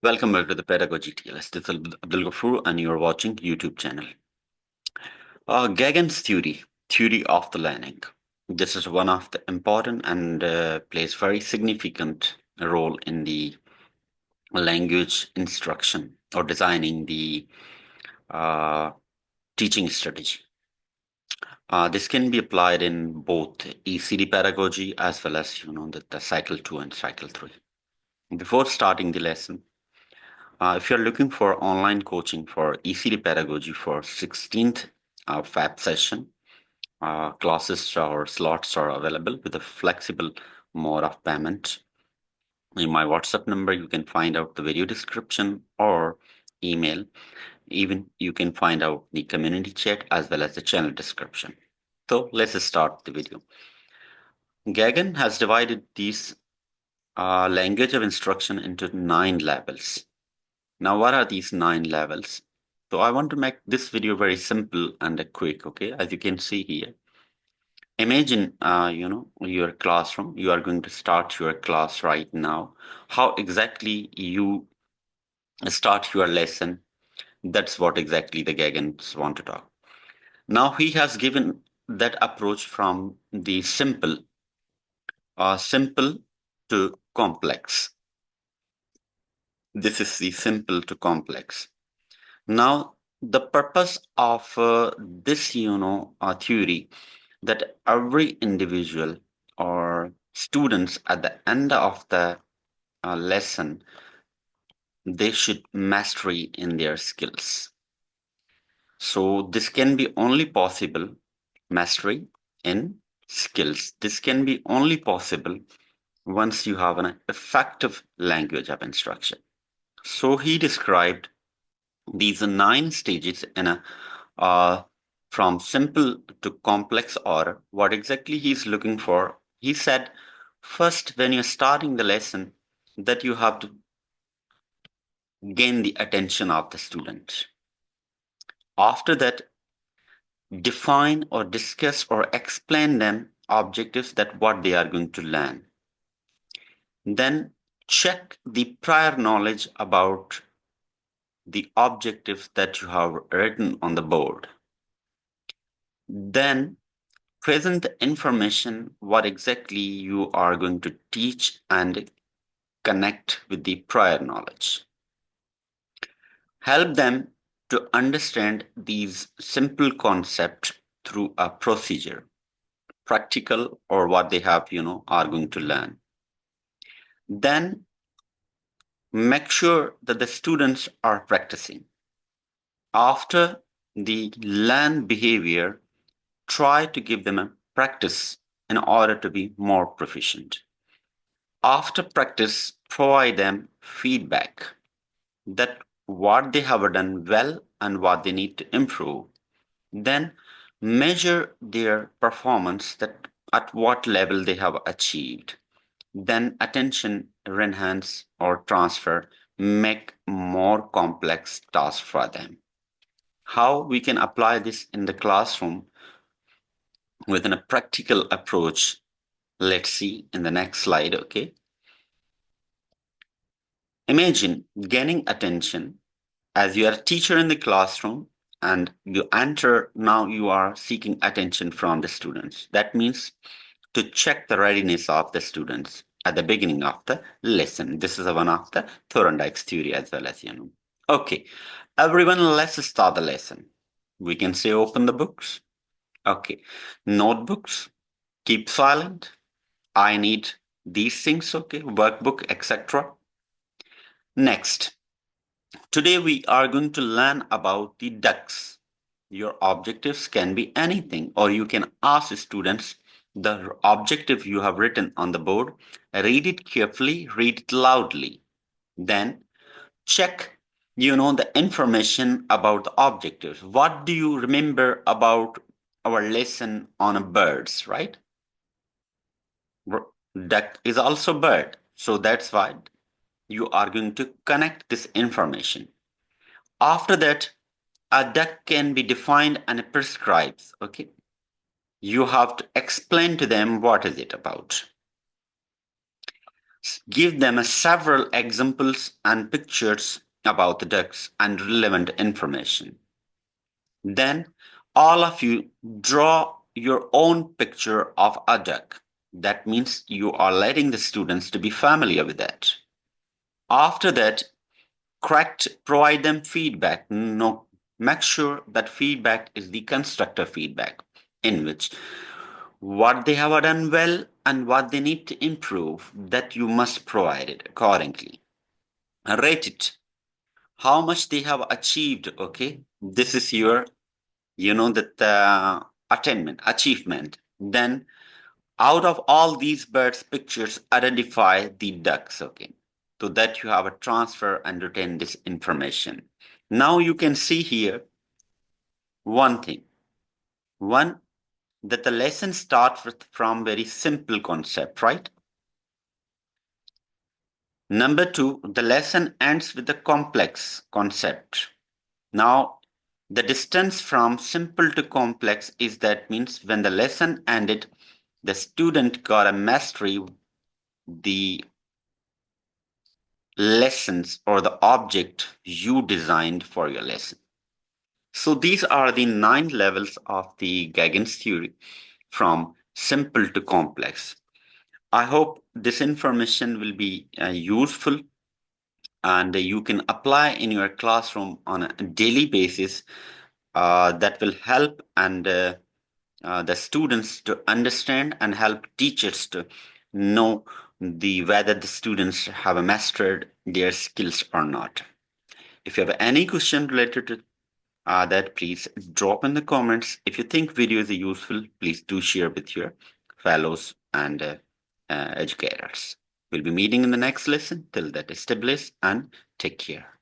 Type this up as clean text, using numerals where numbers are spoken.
Welcome back to the Pedagogy TLS. This is Abdul Ghafoor and you're watching YouTube channel. Gagné'S theory of the learning. This is one of the important and plays very significant role in the language instruction or designing the uh, teaching strategy. This can be applied in both ECD pedagogy as well as the cycle 2 and cycle 3. Before starting the lesson, if you're looking for online coaching for ECD pedagogy for 16th Fab session, classes or slots are available with a flexible mode of payment. In my WhatsApp number, you can find out the video description or email. Even you can find out the community chat as well as the channel description. So let's start the video. Gagne has divided these language of instruction into 9 levels. Now, what are these 9 levels? So I want to make this video very simple and quick, okay? As you can see here, imagine, your classroom. You are going to start your class right now. How exactly you start your lesson? That's what exactly the Gagans want to talk. Now he has given that approach from the simple to complex. This is the simple to complex. Now, the purpose of this, theory that every individual or students at the end of the lesson, they should mastery in their skills. So this can be only possible, mastery in skills. This can be only possible once you have an effective language of instruction. So he described these are 9 stages in a from simple to complex order. What exactly he's looking for? He said, first, when you're starting the lesson, that you have to gain the attention of the student. After that, define or discuss or explain them objectives that what they are going to learn. Then check the prior knowledge about the objectives that you have written on the board. Then present the information what exactly you are going to teach and connect with the prior knowledge. Help them to understand these simple concepts through a procedure, practical or what they have, are going to learn. Then make sure that the students are practicing. After the learn behavior, try to give them a practice in order to be more proficient. After practice, provide them feedback that what they have done well and what they need to improve. Then measure their performance that at what level they have achieved. Then attention enhance or transfer, make more complex tasks for them. How we can apply this in the classroom within a practical approach? Let's see in the next slide, okay? Imagine gaining attention as you are a teacher in the classroom and you enter, now you are seeking attention from the students. That means to check the readiness of the students at the beginning of the lesson. This is one of the Thorndike's theory as well as Okay, everyone, let's start the lesson. We can say open the books. Okay, notebooks, keep silent. I need these things, okay, workbook, etc. Next, today we are going to learn about the ducks. Your objectives can be anything, or you can ask students the objective you have written on the board, read it carefully, read it loudly. Then check, the information about the objectives. What do you remember about our lesson on birds, right? Duck is also bird. So that's why you are going to connect this information. After that, a duck can be defined and prescribed. Okay. You have to explain to them what is it about. Give them several examples and pictures about the ducks and relevant information. Then all of you draw your own picture of a duck. That means you are letting the students to be familiar with that. After that, provide them feedback. No, make sure that feedback is the constructive feedback in which what they have done well and what they need to improve, that you must provide it accordingly. Rate it how much they have achieved. Okay, this is your, that achievement. Then out of all these birds pictures, identify the ducks. Okay, so that you have a transfer and retain this information. Now you can see here one thing. One, that the lesson starts from very simple concept, right? Number two, the lesson ends with a complex concept. Now, the distance from simple to complex is that means when the lesson ended, the student got a mastery the lessons or the object you designed for your lesson. So these are the 9 levels of the Gagné's theory from simple to complex. I hope this information will be useful and you can apply in your classroom on a daily basis. That will help and the students to understand and help teachers to know the whether the students have mastered their skills or not. If you have any question related to that, please drop in the comments. If you think video is useful, please do share with your fellows and educators. We'll be meeting in the next lesson. Till that, stay blessed and take care.